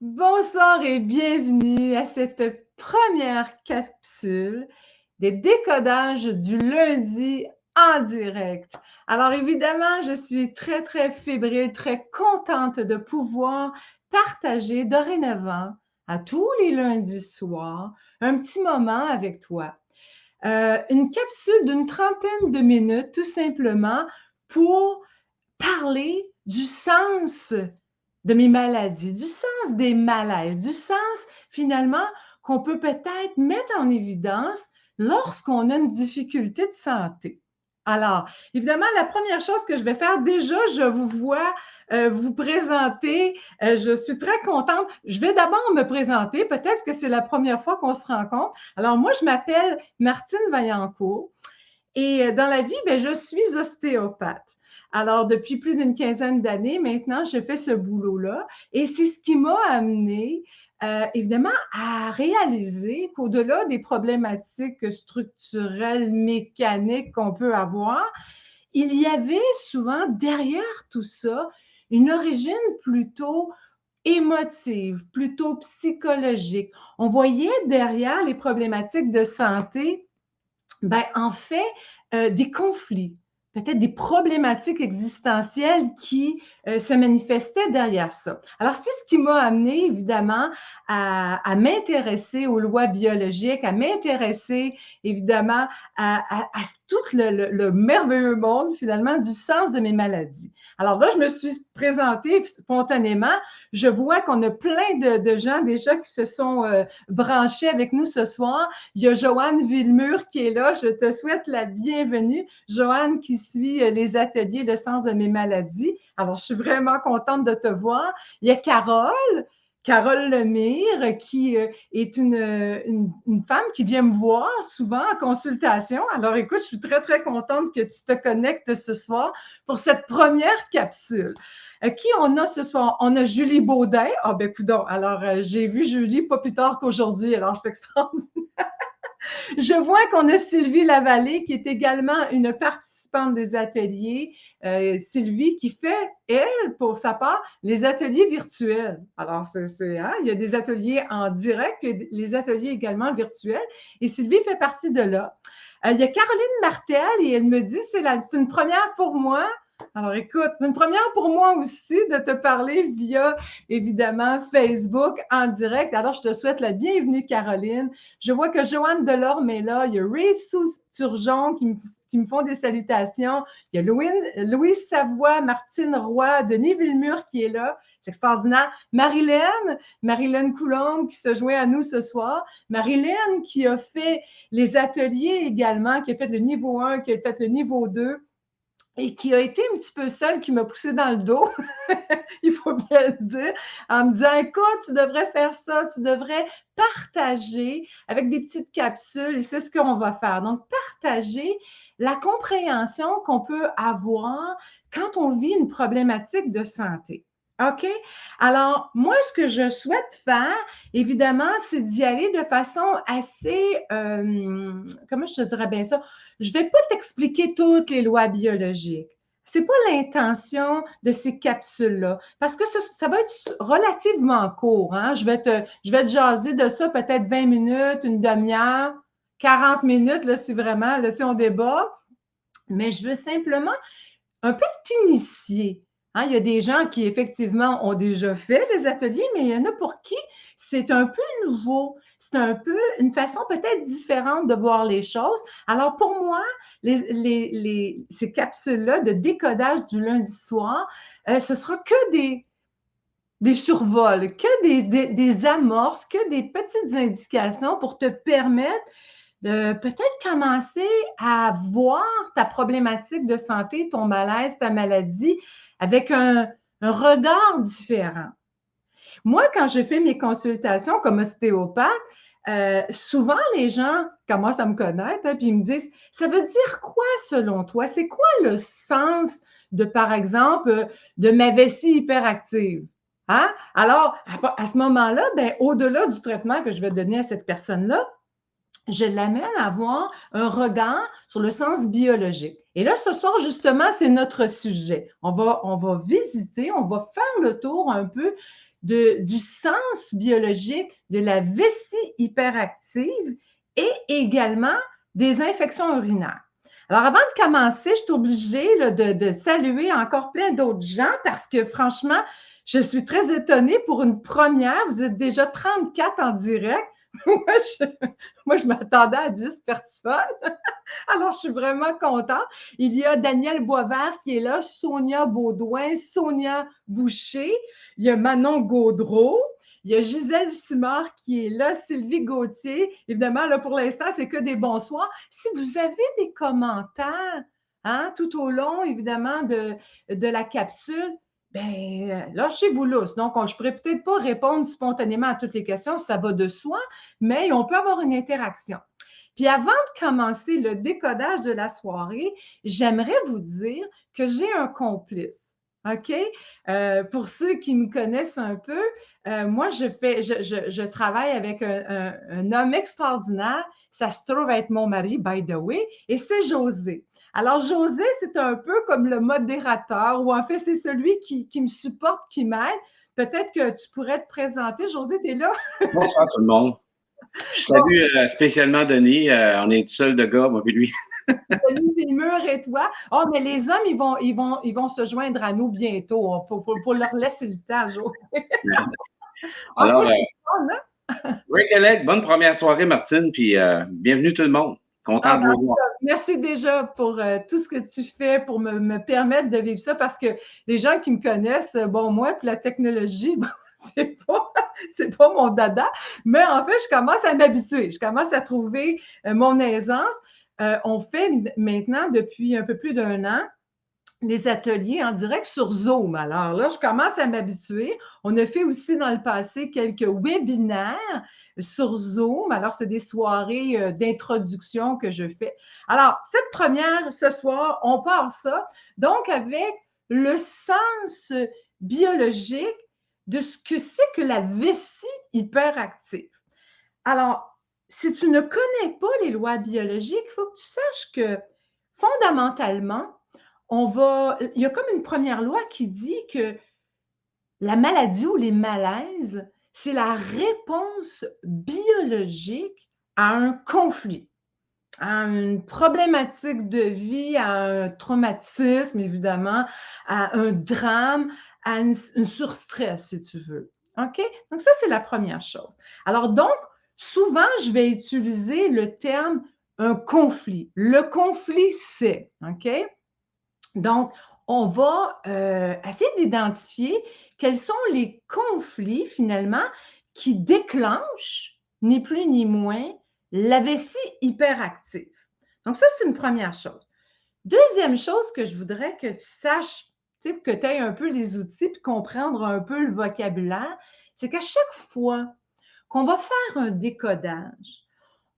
Bonsoir et bienvenue à cette première capsule des décodages du lundi en direct. Alors évidemment, je suis très fébrile, très contente de pouvoir partager dorénavant à tous les lundis soirs un petit moment avec toi. Une capsule d'une trentaine de minutes tout simplement pour parler du sens de mes maladies, du sens des malaises, du sens finalement qu'on peut peut-être mettre en évidence lorsqu'on a une difficulté de santé. Alors, évidemment, la première chose que je vais faire, déjà, je vous vois vous présenter. Je suis très contente. Je vais d'abord me présenter. Peut-être que c'est la première fois qu'on se rencontre. Alors, moi, je m'appelle Martine Vaillancourt. Et dans la vie, je suis ostéopathe. Alors, depuis plus d'une quinzaine d'années maintenant, je fais ce boulot-là. Et c'est ce qui m'a amené, évidemment, à réaliser qu'au-delà des problématiques structurelles, mécaniques qu'on peut avoir, il y avait souvent derrière tout ça une origine plutôt émotive, plutôt psychologique. On voyait derrière les problématiques de santé en fait, des conflits, peut-être des problématiques existentielles qui se manifestaient derrière ça. Alors, c'est ce qui m'a amené, évidemment, à m'intéresser aux lois biologiques, à m'intéresser, évidemment, à tout le merveilleux monde, finalement, du sens de mes maladies. Alors là, je me suis présentée spontanément. Je vois qu'on a plein de gens déjà qui se sont branchés avec nous ce soir. Il y a Joanne Villemur qui est là. Je te souhaite la bienvenue. Joanne qui suit les ateliers Le sens de mes maladies. Alors, je suis vraiment contente de te voir. Il y a Carole Lemire, qui est une femme qui vient me voir souvent en consultation. Alors, écoute, je suis très contente que tu te connectes ce soir pour cette première capsule. Qui on a ce soir? On a Julie Baudin. Ah, ben, coudonc. Alors, j'ai vu Julie pas plus tard qu'aujourd'hui. Alors, c'est extraordinaire. Je vois qu'on a Sylvie Lavallée, qui est également une participante des ateliers. Sylvie qui fait, elle, pour sa part, les ateliers virtuels. Alors, il y a des ateliers en direct, puis les ateliers également virtuels. Et Sylvie fait partie de là. Il y a Caroline Martel, et elle me dit, c'est une première pour moi. Alors, écoute, c'est une première pour moi aussi de te parler via, évidemment, Facebook en direct. Alors, je te souhaite la bienvenue, Caroline. Je vois que Joanne Delorme est là. Il y a Ray Turgeon qui me font des salutations. Il y a Louise Savoie, Martine Roy, Denis Villemur qui est là. C'est extraordinaire. Marilyn Coulombe qui se joint à nous ce soir. Marilyn qui a fait les ateliers également, qui a fait le niveau 1, qui a fait le niveau 2 et qui a été un petit peu celle qui m'a poussé dans le dos, il faut bien le dire, en me disant, écoute, tu devrais faire ça, tu devrais partager avec des petites capsules, et c'est ce qu'on va faire. Donc, partager la compréhension qu'on peut avoir quand on vit une problématique de santé. OK? Alors, moi, ce que je souhaite faire, évidemment, c'est d'y aller de façon assez, comment je te dirais bien ça? Je ne vais pas t'expliquer toutes les lois biologiques. Ce n'est pas l'intention de ces capsules-là, parce que ça va être relativement court. Hein? Je vais te jaser de ça peut-être 20 minutes, une demi-heure, 40 minutes, là, si vraiment, là, on débat. Mais je veux simplement un peu t'initier. Hein, il y a des gens qui, effectivement, ont déjà fait les ateliers, mais il y en a pour qui c'est un peu nouveau. C'est un peu une façon peut-être différente de voir les choses. Alors, pour moi, ces capsules-là de décodage du lundi soir, ce sera que des survols, que des amorces, que des petites indications pour te permettre de peut-être commencer à voir ta problématique de santé, ton malaise, ta maladie avec un regard différent. Moi, quand je fais mes consultations comme ostéopathe, souvent les gens commencent à me connaître, hein, puis ils me disent, ça veut dire quoi selon toi? C'est quoi le sens de, par exemple, de ma vessie hyperactive? Hein? Alors, à ce moment-là, au-delà du traitement que je vais donner à cette personne-là, je l'amène à avoir un regard sur le sens biologique. Et là, ce soir, justement, c'est notre sujet. On va visiter, on va faire le tour un peu du sens biologique de la vessie hyperactive et également des infections urinaires. Alors, avant de commencer, je suis obligée là, de saluer encore plein d'autres gens parce que franchement, je suis très étonnée pour une première. Vous êtes déjà 34 en direct. Moi, je m'attendais à 10 personnes. Alors, je suis vraiment contente. Il y a Daniel Boisvert qui est là, Sonia Baudouin, Sonia Boucher, il y a Manon Gaudreau, il y a Gisèle Simard qui est là, Sylvie Gauthier. Évidemment, là, pour l'instant, c'est que des bonsoirs. Si vous avez des commentaires, hein, tout au long, évidemment, de la capsule, ben, lâchez-vous lousse. Donc, je ne pourrais peut-être pas répondre spontanément à toutes les questions, ça va de soi, mais on peut avoir une interaction. Puis avant de commencer le décodage de la soirée, j'aimerais vous dire que j'ai un complice. OK? Pour ceux qui me connaissent un peu, moi, je travaille avec un homme extraordinaire. Ça se trouve être mon mari, by the way, et c'est José. Alors, José, c'est un peu comme le modérateur, ou en fait, c'est celui qui me supporte, qui m'aide. Peut-être que tu pourrais te présenter. José, tu es là? Bonsoir tout le monde. Je salue spécialement Denis. On est tout seul de gars, moi et lui. Denis Villemur et toi. Oh, mais les hommes, ils vont se joindre à nous bientôt. Il faut leur laisser le temps, José. Alors, c'est fun, hein? oui, collègue, bonne première soirée, Martine, puis bienvenue tout le monde. Content de vous voir. Merci déjà pour tout ce que tu fais pour me permettre de vivre ça parce que les gens qui me connaissent, bon, moi, puis la technologie, bon, c'est pas mon dada, mais en fait, je commence à m'habituer. Je commence à trouver mon aisance. On fait maintenant, depuis un peu plus d'un an, les ateliers en direct sur Zoom. Alors là, je commence à m'habituer. On a fait aussi dans le passé quelques webinaires sur Zoom. Alors, c'est des soirées d'introduction que je fais. Alors, cette première, ce soir, on part ça. Donc, avec le sens biologique de ce que c'est que la vessie hyperactive. Alors, si tu ne connais pas les lois biologiques, il faut que tu saches que fondamentalement, il y a comme une première loi qui dit que la maladie ou les malaises, c'est la réponse biologique à un conflit, à une problématique de vie, à un traumatisme, évidemment, à un drame, à une surstress, si tu veux. OK? Donc, ça, c'est la première chose. Alors, donc, souvent, je vais utiliser le terme un conflit. Le conflit, c'est, OK? Donc, on va essayer d'identifier quels sont les conflits, finalement, qui déclenchent, ni plus ni moins, la vessie hyperactive. Donc, ça, c'est une première chose. Deuxième chose que je voudrais que tu saches, que tu aies un peu les outils et comprendre un peu le vocabulaire, c'est qu'à chaque fois qu'on va faire un décodage,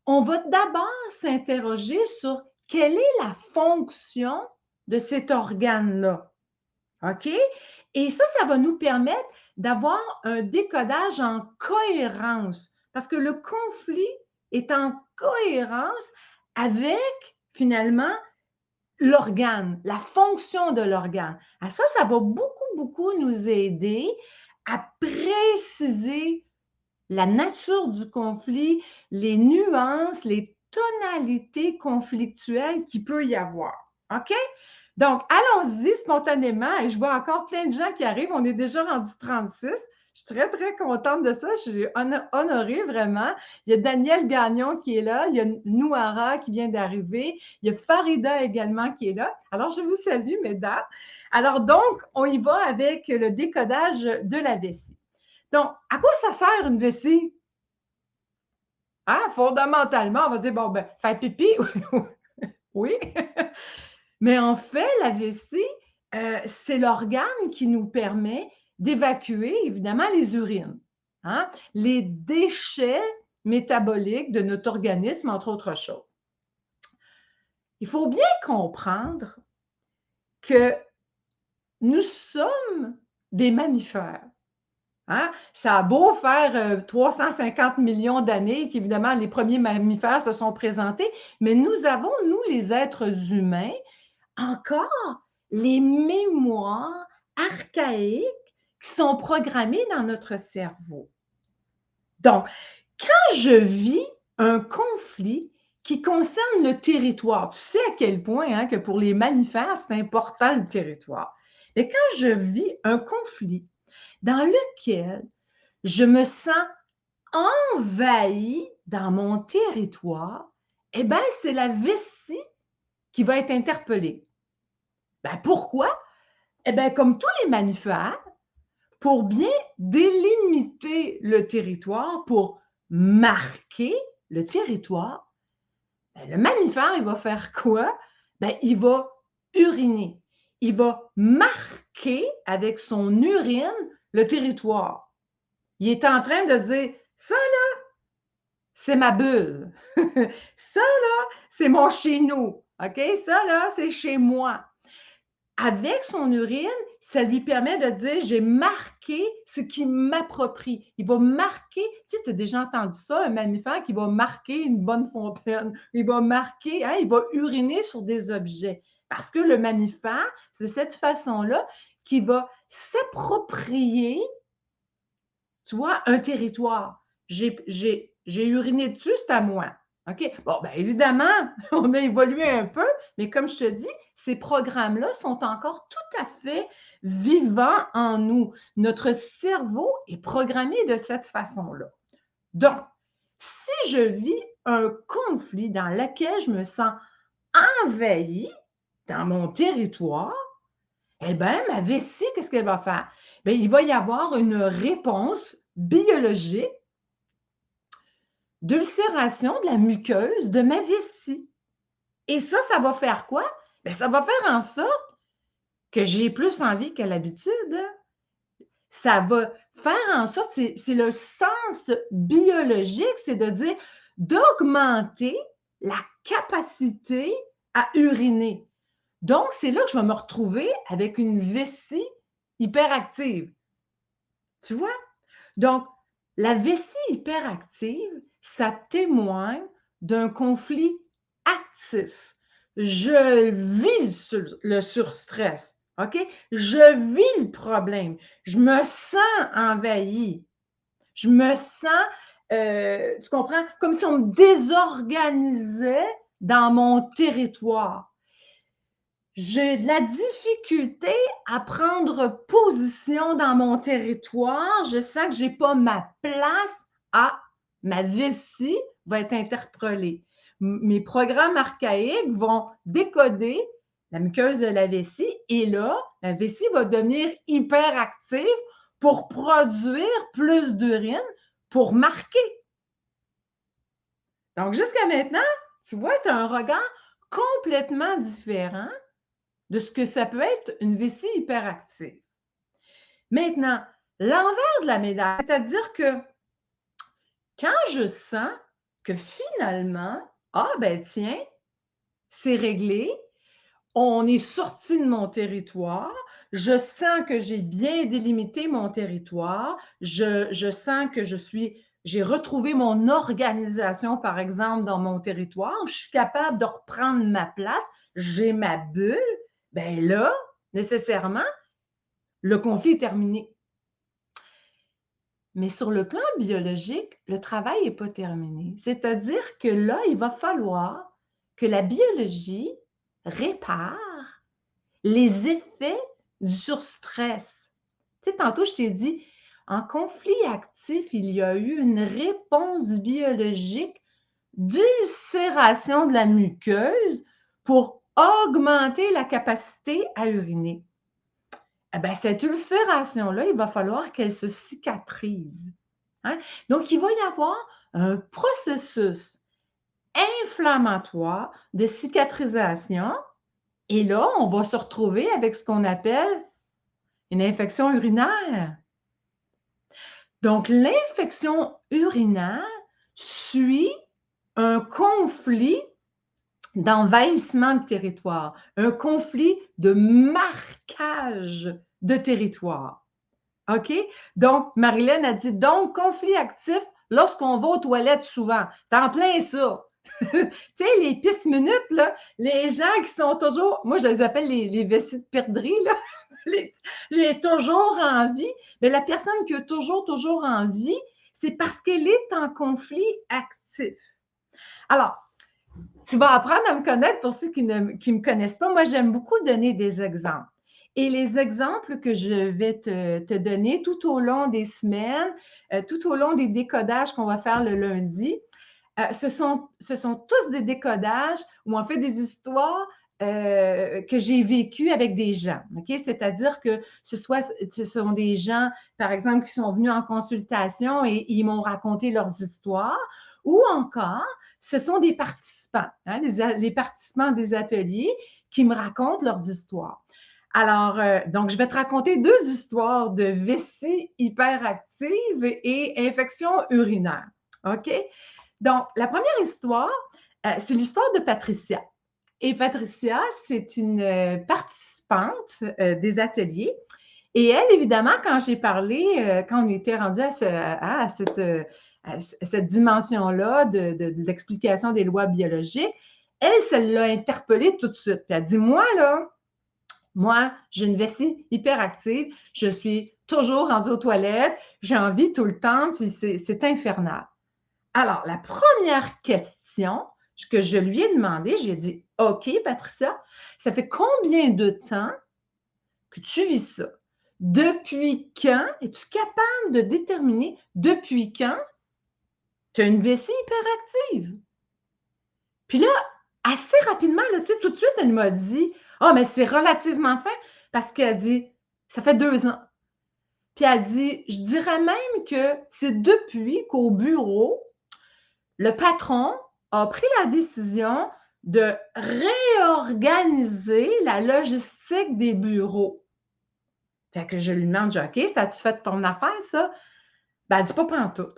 on va d'abord s'interroger sur quelle est la fonction de cet organe-là. OK? Et ça va nous permettre d'avoir un décodage en cohérence parce que le conflit est en cohérence avec, finalement, l'organe, la fonction de l'organe. Ça va beaucoup, beaucoup nous aider à préciser la nature du conflit, les nuances, les tonalités conflictuelles qu'il peut y avoir. OK? Donc, allons-y spontanément. Et je vois encore plein de gens qui arrivent. On est déjà rendu 36. Je suis très, très contente de ça. Je suis honorée vraiment. Il y a Daniel Gagnon qui est là. Il y a Nouara qui vient d'arriver. Il y a Farida également qui est là. Alors, je vous salue, mesdames. Alors, donc, on y va avec le décodage de la vessie. Donc, à quoi ça sert une vessie? Ah, fondamentalement, on va dire, bon, ben, faire pipi, oui. Mais en fait, la vessie, c'est l'organe qui nous permet d'évacuer, évidemment, les urines, hein, les déchets métaboliques de notre organisme, entre autres choses. Il faut bien comprendre que nous sommes des mammifères. Hein? Ça a beau faire 350 millions d'années qu'évidemment les premiers mammifères se sont présentés, mais nous avons, nous les êtres humains, encore les mémoires archaïques qui sont programmés dans notre cerveau. Donc, quand je vis un conflit qui concerne le territoire, tu sais à quel point hein, que pour les mammifères, c'est important le territoire. Mais quand je vis un conflit dans lequel je me sens envahi dans mon territoire, eh bien, c'est la vessie qui va être interpellée. Ben, pourquoi? Eh bien, comme tous les mammifères, pour bien délimiter le territoire, pour marquer le territoire, ben, le mammifère, il va faire quoi? Ben, il va uriner. Il va marquer avec son urine le territoire. Il est en train de dire, ça là, c'est ma bulle. Ça là, c'est mon chez nous. OK? Ça là, c'est chez moi. Avec son urine, ça lui permet de dire, j'ai marqué ce qui m'approprie. Il va marquer, tu sais, tu as déjà entendu ça, un mammifère qui va marquer une bonne fontaine. Il va marquer, hein, il va uriner sur des objets. Parce que le mammifère, c'est de cette façon-là qu'il va s'approprier, tu vois, un territoire. J'ai uriné dessus, c'est à moi. OK? Bon, bien évidemment, on a évolué un peu, mais comme je te dis, ces programmes-là sont encore tout à fait vivants en nous. Notre cerveau est programmé de cette façon-là. Donc, si je vis un conflit dans lequel je me sens envahie dans mon territoire, eh bien, ma vessie, qu'est-ce qu'elle va faire? Bien, il va y avoir une réponse biologique d'ulcération de la muqueuse de ma vessie. Et ça va faire quoi? Bien, ça va faire en sorte que j'ai plus envie qu'à l'habitude. Ça va faire en sorte, c'est le sens biologique, c'est de dire d'augmenter la capacité à uriner. Donc, c'est là que je vais me retrouver avec une vessie hyperactive. Tu vois? Donc, la vessie hyperactive, ça témoigne d'un conflit actif. Je vis le surstress, OK? Je vis le problème. Je me sens envahie. Je me sens, tu comprends? Comme si on me désorganisait dans mon territoire. J'ai de la difficulté à prendre position dans mon territoire. Je sens que je n'ai pas ma place. Ah, ma vessie va être interpellée. Mes programmes archaïques vont décoder la muqueuse de la vessie et là, la vessie va devenir hyperactive pour produire plus d'urine pour marquer. Donc, jusqu'à maintenant, tu vois, tu as un regard complètement différent de ce que ça peut être une vessie hyperactive. Maintenant, l'envers de la médaille, c'est-à-dire que quand je sens que finalement, ah ben tiens, c'est réglé, on est sorti de mon territoire, je sens que j'ai bien délimité mon territoire, je sens que j'ai retrouvé mon organisation, par exemple, dans mon territoire, je suis capable de reprendre ma place, j'ai ma bulle, bien là, nécessairement, le conflit est terminé. Mais sur le plan biologique, le travail n'est pas terminé. C'est-à-dire que là, il va falloir que la biologie répare les effets du surstress. Tu sais, tantôt, je t'ai dit, en conflit actif, il y a eu une réponse biologique d'ulcération de la muqueuse pour augmenter la capacité à uriner. Eh bien, cette ulcération-là, il va falloir qu'elle se cicatrise. Hein? Donc, il va y avoir un processus inflammatoire de cicatrisation. Et là, on va se retrouver avec ce qu'on appelle une infection urinaire. Donc, l'infection urinaire suit un conflit d'envahissement de territoire, un conflit de marquage de territoire. OK? Donc, Marilyn a dit, donc, conflit actif lorsqu'on va aux toilettes souvent. T'es en plein ça. Tu sais, les pistes minutes, là, les gens qui sont toujours, moi je les appelle les vessies de perdrix, là. J'ai toujours envie. Mais la personne qui a toujours envie, c'est parce qu'elle est en conflit actif. Alors, tu vas apprendre à me connaître pour ceux qui ne me connaissent pas. Moi, j'aime beaucoup donner des exemples. Et les exemples que je vais te donner tout au long des semaines, tout au long des décodages qu'on va faire le lundi, ce sont tous des décodages où on fait des histoires que j'ai vécues avec des gens. Okay? C'est-à-dire que ce sont des gens, par exemple, qui sont venus en consultation et ils m'ont raconté leurs histoires, ou encore, ce sont des participants, hein, les participants des ateliers qui me racontent leurs histoires. Alors, donc, je vais te raconter 2 histoires de vessie hyperactive et infection urinaire. OK? Donc, la première histoire, c'est l'histoire de Patricia. Et Patricia, c'est une participante des ateliers. Et elle, évidemment, quand j'ai parlé, quand on était rendu à cette dimension-là de l'explication des lois biologiques, elle, ça l'a interpellée tout de suite. Puis elle dit, moi, j'ai une vessie hyperactive, je suis toujours rendue aux toilettes, j'ai envie tout le temps, puis c'est infernal. Alors, la première question que je lui ai demandé, j'ai dit, OK, Patricia, ça fait combien de temps que tu vis ça? Depuis quand es-tu capable de déterminer depuis quand tu as une vessie hyperactive? Puis là, assez rapidement, là, tu sais, tout de suite, elle m'a dit, ah, mais c'est relativement simple parce qu'elle dit, ça fait 2 ans. Puis elle dit, je dirais même que c'est depuis qu'au bureau, le patron a pris la décision de réorganiser la logistique des bureaux. Fait que je lui demande, OK, ça a-tu fait ton affaire, ça? Ben, elle dit pas pantoute.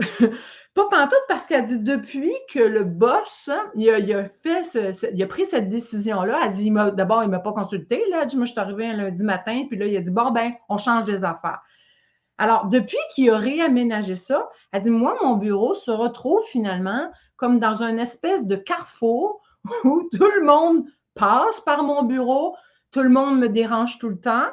Pas pantoute parce qu'elle dit depuis que le boss, il a pris cette décision-là, elle dit, d'abord, il ne m'a pas consulté. Là, elle dit, moi, je suis arrivée un lundi matin, puis là, il a dit, bon, ben, on change des affaires. Alors, depuis qu'il a réaménagé ça, elle dit, moi, mon bureau se retrouve finalement comme dans une espèce de carrefour où tout le monde passe par mon bureau, tout le monde me dérange tout le temps.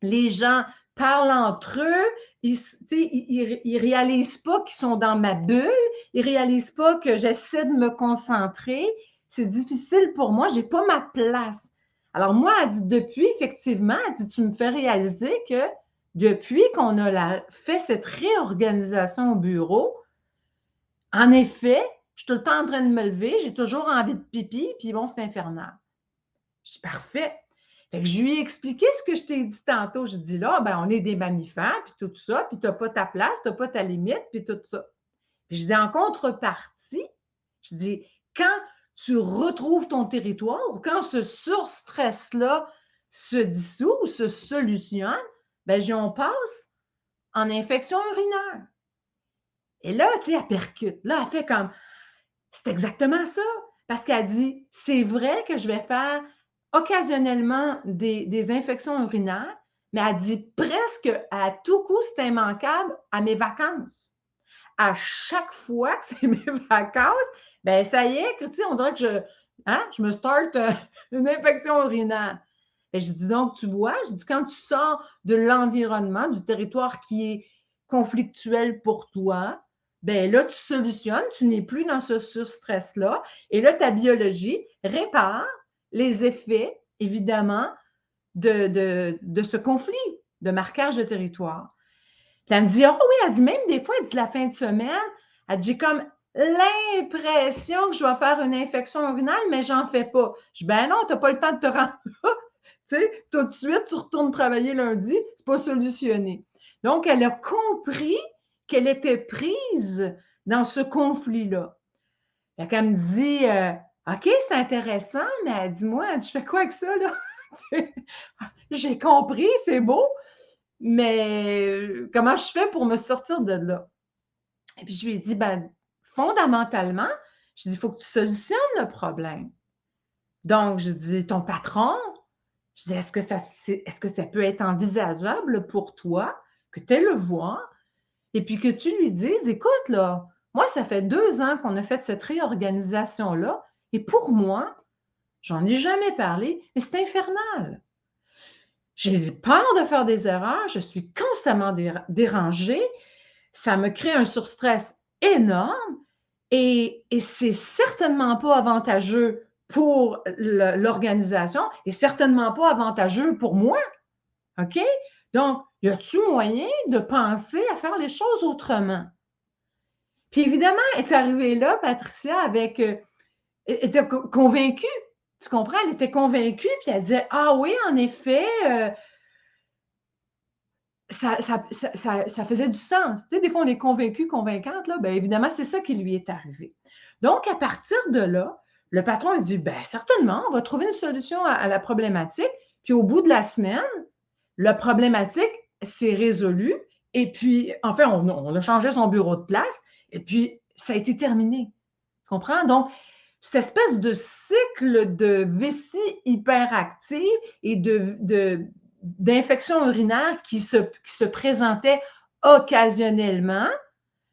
Les gens parlent entre eux, ils ne réalisent pas qu'ils sont dans ma bulle, ils ne réalisent pas que j'essaie de me concentrer. C'est difficile pour moi, je n'ai pas ma place. Alors moi, elle dit, depuis, effectivement, elle dit, tu me fais réaliser que depuis qu'on a fait cette réorganisation au bureau, en effet, je suis tout le temps en train de me lever, j'ai toujours envie de pipi, puis bon, c'est infernal. Je dis, parfait. Fait que je lui ai expliqué ce que je t'ai dit tantôt. Je dis là, ben, on est des mammifères, puis tout ça, puis tu n'as pas ta place, tu n'as pas ta limite, puis tout ça. Puis je dis en contrepartie, je dis, quand tu retrouves ton territoire, ou quand ce surstress-là se dissout, se solutionne, ben, on passe en infection urinaire. Et là, tu sais, elle percute. Là, elle fait comme, c'est exactement ça. Parce qu'elle dit, c'est vrai que je vais faire occasionnellement des infections urinaires, mais elle dit presque à tout coup, c'est immanquable à mes vacances. À chaque fois que c'est mes vacances, ben ça y est, Christy, on dirait que je me starte une infection urinaire. Et je dis donc, tu vois, je dis quand tu sors de l'environnement, du territoire qui est conflictuel pour toi, ben là, tu solutionnes, tu n'es plus dans ce surstress-là. Et là, ta biologie répare les effets, évidemment, de ce conflit de marquage de territoire. Puis elle me dit, oh oui, elle dit même des fois, elle dit la fin de semaine, elle dit, j'ai comme l'impression que je vais faire une infection urinaire, mais j'en fais pas. Je dis, ben non, tu n'as pas le temps de te rendre là. Tu sais, tout de suite, tu retournes travailler lundi, c'est pas solutionné. Donc, elle a compris qu'elle était prise dans ce conflit-là. Fait qu'elle me dit, OK, c'est intéressant, mais elle dit, moi, je fais quoi avec ça, là? J'ai compris, c'est beau, mais comment je fais pour me sortir de là? Et puis, je lui ai dit, ben, fondamentalement, je dis, il faut que tu solutionnes le problème. Donc, je dis, ton patron, je dis, est-ce que ça peut être envisageable pour toi que tu aies le voir et puis que tu lui dises, écoute, là, Moi, ça fait 2 ans qu'on a fait cette réorganisation-là et pour moi, j'en ai jamais parlé, mais c'est infernal. J'ai peur de faire des erreurs, je suis constamment dérangée, ça me crée un surstress énorme et c'est certainement pas avantageux pour l'organisation et certainement pas avantageux pour moi. OK? Donc, y a-tu moyen de penser à faire les choses autrement? Puis évidemment, elle est arrivée là, Patricia, avec, elle était convaincue. Tu comprends? Elle était convaincue, puis elle disait, ah oui, en effet, ça faisait du sens. Tu sais, des fois, on est convaincu, convaincante, là. Bien évidemment, c'est ça qui lui est arrivé. Donc, à partir de là, le patron a dit, bien certainement, on va trouver une solution à la problématique. Puis au bout de la semaine, la problématique s'est résolue. Et puis, enfin, on a changé son bureau de place. Et puis, ça a été terminé. Tu comprends? Donc, cette espèce de cycle de vessie hyperactive et d'infection urinaire qui se présentait occasionnellement,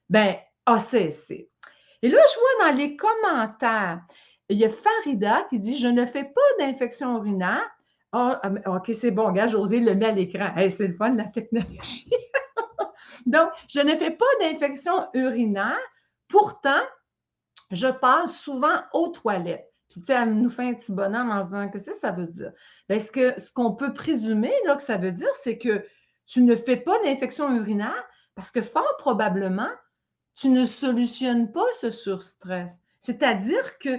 ben, a cessé. Et là, je vois dans les commentaires, il y a Farida qui dit « Je ne fais pas d'infection urinaire. » Ah, OK, c'est bon, gars, José le met à l'écran. Hey, c'est le fun, la technologie. Donc, je ne fais pas d'infection urinaire. Pourtant, je passe souvent aux toilettes. Puis, tu sais, elle nous fait un petit bonhomme en se disant qu'est-ce que ça veut dire? Bien, ce qu'on peut présumer là, que ça veut dire, c'est que tu ne fais pas d'infection urinaire parce que fort probablement, tu ne solutionnes pas ce surstress. C'est-à-dire que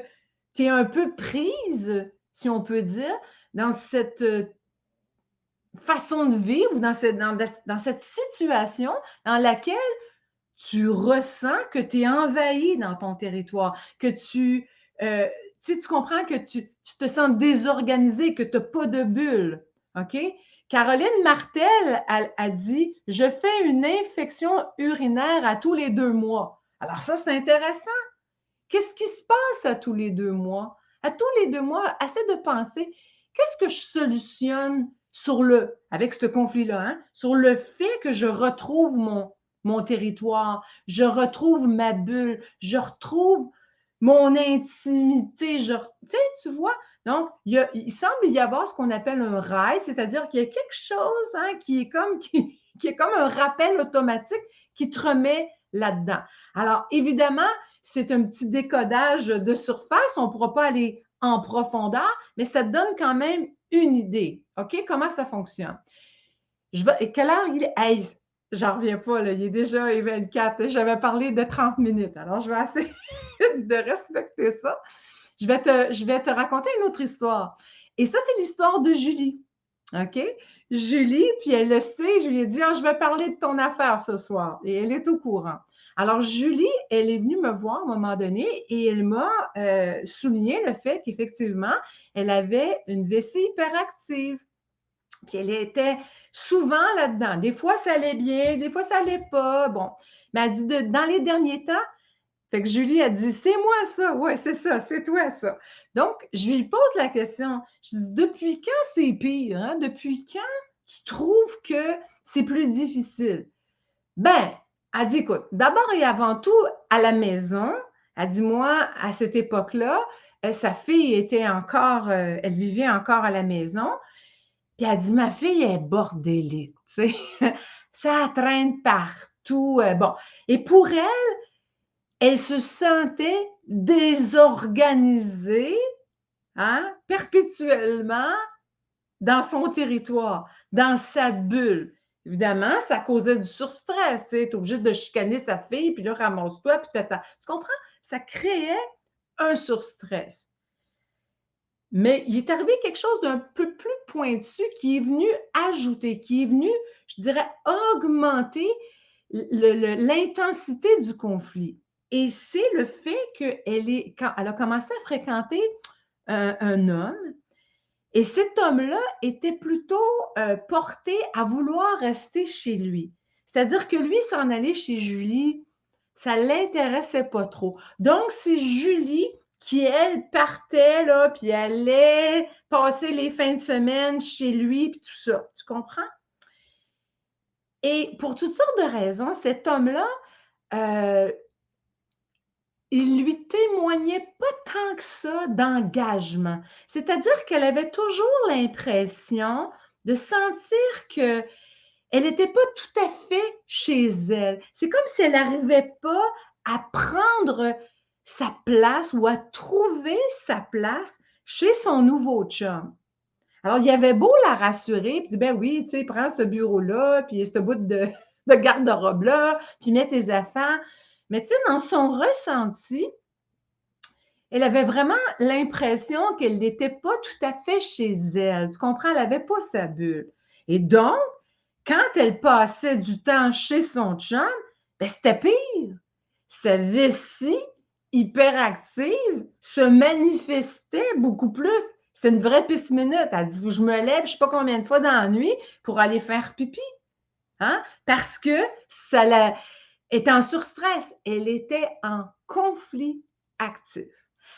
tu es un peu prise, si on peut dire, dans cette façon de vivre ou dans cette situation dans laquelle tu ressens que tu es envahi dans ton territoire, que tu comprends que tu te sens désorganisé, que tu n'as pas de bulle. OK? Caroline Martel a dit « Je fais une infection urinaire à tous les 2 mois. » Alors ça, c'est intéressant. Qu'est-ce qui se passe à tous les 2 mois? À tous les 2 mois, essaie de penser, qu'est-ce que je solutionne avec ce conflit-là, hein, sur le fait que je retrouve mon territoire, je retrouve ma bulle, je retrouve mon intimité, tu vois? Donc, il semble y avoir ce qu'on appelle un rail, c'est-à-dire qu'il y a quelque chose hein, qui est comme un rappel automatique qui te remet là-dedans. Alors, évidemment, c'est un petit décodage de surface, on ne pourra pas aller en profondeur, mais ça te donne quand même une idée, OK? Comment ça fonctionne? Quelle heure il est? Hey, j'en reviens pas, là, il est déjà 24. J'avais parlé de 30 minutes, alors je vais essayer de respecter ça. Je vais te raconter une autre histoire. Et ça, c'est l'histoire de Julie. OK? Julie, puis elle le sait, je lui ai dit, ah, je vais parler de ton affaire ce soir. Et elle est au courant. Alors, Julie, elle est venue me voir à un moment donné et elle m'a souligné le fait qu'effectivement, elle avait une vessie hyperactive. Puis elle était souvent là-dedans. Des fois, ça allait bien, des fois, ça allait pas. Bon. Mais elle dit, dans les derniers temps, fait que Julie a dit, c'est moi ça, ouais, c'est ça, c'est toi ça. Donc, je lui pose la question, je dis, depuis quand c'est pire? Hein? Depuis quand tu trouves que c'est plus difficile? Ben, elle dit, écoute, d'abord et avant tout, à la maison, elle dit, moi, à cette époque-là, sa fille était encore, elle vivait encore à la maison, puis elle dit, ma fille est bordélique, tu sais, ça traîne partout. Bon, et pour elle se sentait désorganisée, hein, perpétuellement dans son territoire, dans sa bulle. Évidemment, ça causait du surstress. Tu es obligé de chicaner sa fille, puis là, ramasse-toi, puis tata. Tu comprends? Ça créait un surstress. Mais il est arrivé quelque chose d'un peu plus pointu qui est venu ajouter, qui est venu, je dirais, augmenter l'intensité du conflit. Et c'est le fait quand elle a commencé à fréquenter un homme, et cet homme-là était plutôt porté à vouloir rester chez lui. C'est-à-dire que lui, s'en aller chez Julie, ça ne l'intéressait pas trop. Donc, c'est Julie qui, elle, partait, là, puis allait passer les fins de semaine chez lui, puis tout ça. Tu comprends? Et pour toutes sortes de raisons, cet homme-là il lui témoignait pas tant que ça d'engagement. C'est-à-dire qu'elle avait toujours l'impression de sentir que elle n'était pas tout à fait chez elle. C'est comme si elle n'arrivait pas à prendre sa place ou à trouver sa place chez son nouveau chum. Alors, il avait beau la rassurer, puis dire, ben oui, tu sais, prends ce bureau-là, puis ce bout de garde-robe-là, puis mets tes affaires. Mais tu sais, dans son ressenti, elle avait vraiment l'impression qu'elle n'était pas tout à fait chez elle. Tu comprends? Elle n'avait pas sa bulle. Et donc, quand elle passait du temps chez son chum, ben c'était pire. Sa vessie hyperactive se manifestait beaucoup plus. C'était une vraie pisse-minute. Elle dit, je me lève, je ne sais pas combien de fois dans la nuit pour aller faire pipi. Hein? Parce que ça était en surstress. Elle était en conflit actif.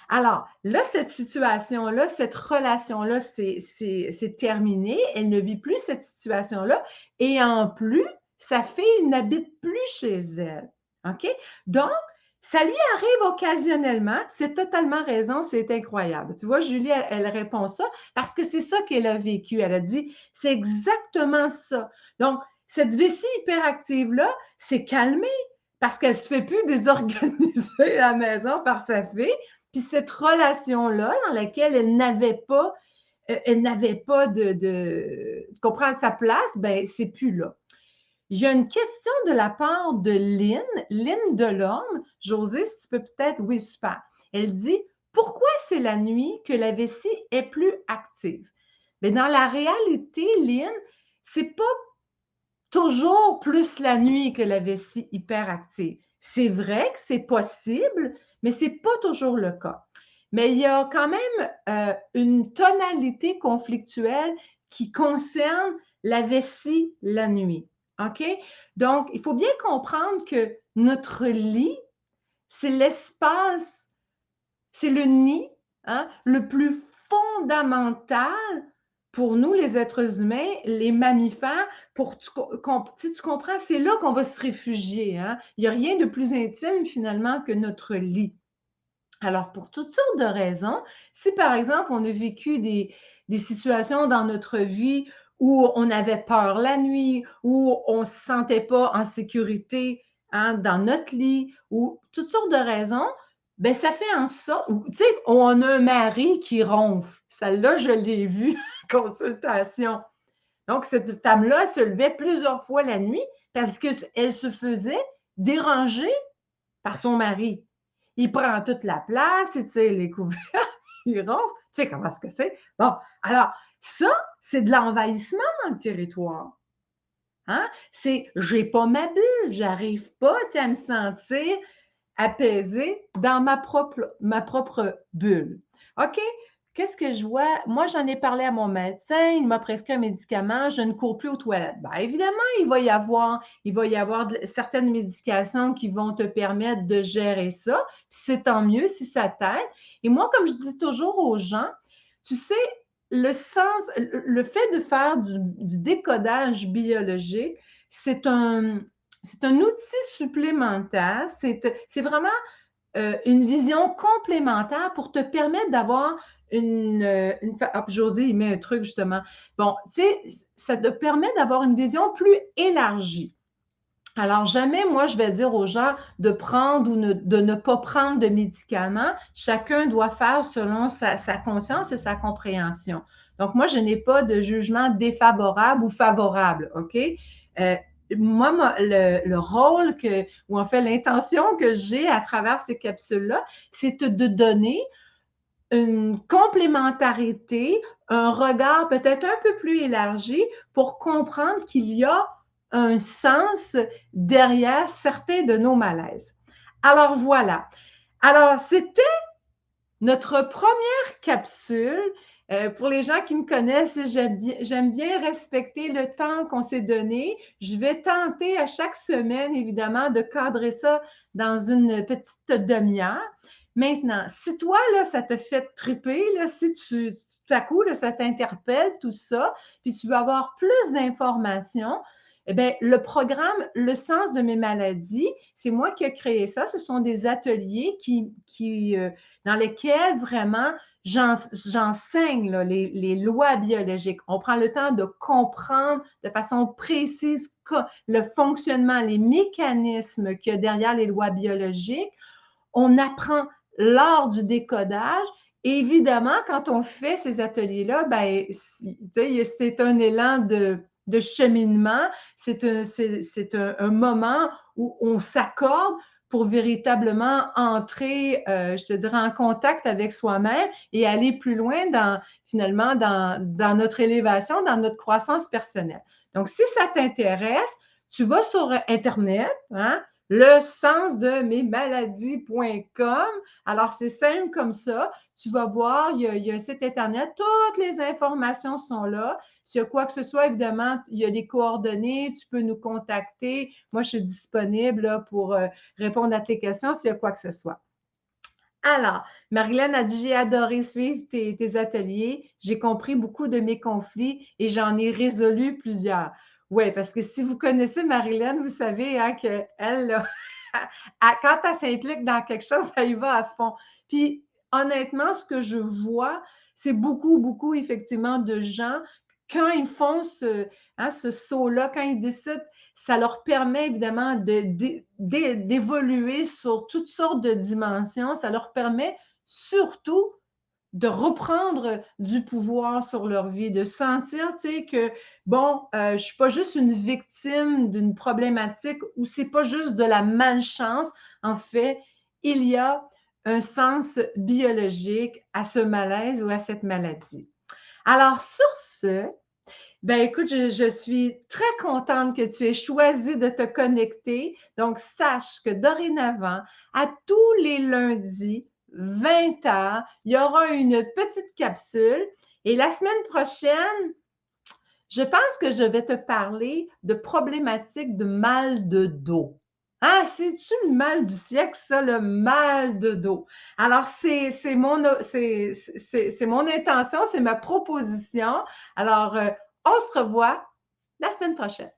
Alors, là, cette situation-là, cette relation-là, c'est terminé. Elle ne vit plus cette situation-là. Et en plus, sa fille n'habite plus chez elle. OK? Donc, ça lui arrive occasionnellement. C'est totalement raison, c'est incroyable. Tu vois, Julie, elle répond ça parce que c'est ça qu'elle a vécu. Elle a dit, c'est exactement ça. Donc, cette vessie hyperactive-là s'est calmée parce qu'elle ne se fait plus désorganiser à la maison par sa fille. Puis cette relation-là, dans laquelle elle n'avait pas tu comprends, sa place, ben c'est plus là. J'ai une question de la part de Lynn Delorme. José, si tu peux peut-être, oui, super. Elle dit, pourquoi c'est la nuit que la vessie est plus active? Mais dans la réalité, Lynn, c'est pas toujours plus la nuit que la vessie hyperactive. C'est vrai que c'est possible, mais ce n'est pas toujours le cas. Mais il y a quand même une tonalité conflictuelle qui concerne la vessie la nuit. OK? Donc, il faut bien comprendre que notre lit, c'est l'espace, c'est le nid le plus fondamental pour nous, les êtres humains, les mammifères, tu comprends, c'est là qu'on va se réfugier. Hein? Il n'y a rien de plus intime finalement que notre lit. Alors, pour toutes sortes de raisons, si par exemple, on a vécu des situations dans notre vie où on avait peur la nuit, où on ne se sentait pas en sécurité dans notre lit, ou toutes sortes de raisons, ben ça fait en sorte, tu sais, on a un mari qui ronfle. Celle-là, je l'ai vue en consultation. Donc, cette femme-là se levait plusieurs fois la nuit parce qu'elle se faisait déranger par son mari. Il prend toute la place, il tire les couverts, il ronfle. Tu sais comment est-ce que c'est? Bon, alors, ça, c'est de l'envahissement dans le territoire. Hein? C'est « j'ai pas ma bulle, j'arrive pas à me sentir apaisée dans ma propre bulle. » OK? Qu'est-ce que je vois? Moi, j'en ai parlé à mon médecin, il m'a prescrit un médicament, je ne cours plus aux toilettes. Bien, évidemment, il va y avoir certaines médications qui vont te permettre de gérer ça, puis c'est tant mieux si ça t'aide. Et moi, comme je dis toujours aux gens, tu sais, le fait de faire du décodage biologique, c'est un outil supplémentaire, c'est vraiment une vision complémentaire pour te permettre d'avoir José, il met un truc justement. Bon, tu sais, ça te permet d'avoir une vision plus élargie. Alors, jamais, moi, je vais dire aux gens de prendre ou de ne pas prendre de médicaments. Chacun doit faire selon sa conscience et sa compréhension. Donc, moi, je n'ai pas de jugement défavorable ou favorable, OK? Moi, le rôle ou en fait l'intention que j'ai à travers ces capsules-là, c'est de donner une complémentarité, un regard peut-être un peu plus élargi pour comprendre qu'il y a un sens derrière certains de nos malaises. Alors voilà. Alors, c'était notre première capsule. Pour les gens qui me connaissent, j'aime bien respecter le temps qu'on s'est donné. Je vais tenter à chaque semaine, évidemment, de cadrer ça dans une petite demi-heure. Maintenant, si toi, là, ça te fait triper, là, si tout à coup, là, ça t'interpelle, tout ça, puis tu veux avoir plus d'informations, Eh bien, le programme Le sens de mes maladies, c'est moi qui ai créé ça. Ce sont des ateliers dans lesquels vraiment j'enseigne là, les lois biologiques. On prend le temps de comprendre de façon précise le fonctionnement, les mécanismes qu'il y a derrière les lois biologiques. On apprend l'art du décodage. Et évidemment, quand on fait ces ateliers-là, ben, c'est un élan de cheminement, c'est un moment où on s'accorde pour véritablement entrer, je te dirais, en contact avec soi-même et aller plus loin finalement dans notre élévation, dans notre croissance personnelle. Donc, si ça t'intéresse, tu vas sur Internet, hein, le sens de mes maladies.com. Alors, c'est simple comme ça. Tu vas voir, il y a un site Internet, toutes les informations sont là. S'il y a quoi que ce soit, évidemment, il y a des coordonnées, tu peux nous contacter. Moi, je suis disponible là, pour répondre à tes questions s'il y a quoi que ce soit. Alors, Marilyn a dit, j'ai adoré suivre tes ateliers. J'ai compris beaucoup de mes conflits et j'en ai résolu plusieurs. Oui, parce que si vous connaissez Marilyn, vous savez hein, qu'elle, quand elle s'implique dans quelque chose, elle y va à fond. Puis, honnêtement, ce que je vois, c'est beaucoup, beaucoup, effectivement, de gens, quand ils font ce saut-là, quand ils décident, ça leur permet évidemment d'évoluer sur toutes sortes de dimensions. Ça leur permet surtout de reprendre du pouvoir sur leur vie, de sentir, tu sais, que, bon, je ne suis pas juste une victime d'une problématique ou c'est pas juste de la malchance. En fait, il y a un sens biologique à ce malaise ou à cette maladie. Alors, sur ce, ben écoute, je suis très contente que tu aies choisi de te connecter. Donc, sache que dorénavant, à tous les lundis, 20h, il y aura une petite capsule. Et la semaine prochaine, je pense que je vais te parler de problématiques de mal de dos. Ah, c'est-tu le mal du siècle, ça, le mal de dos? Alors, c'est mon intention, c'est ma proposition. Alors, on se revoit la semaine prochaine.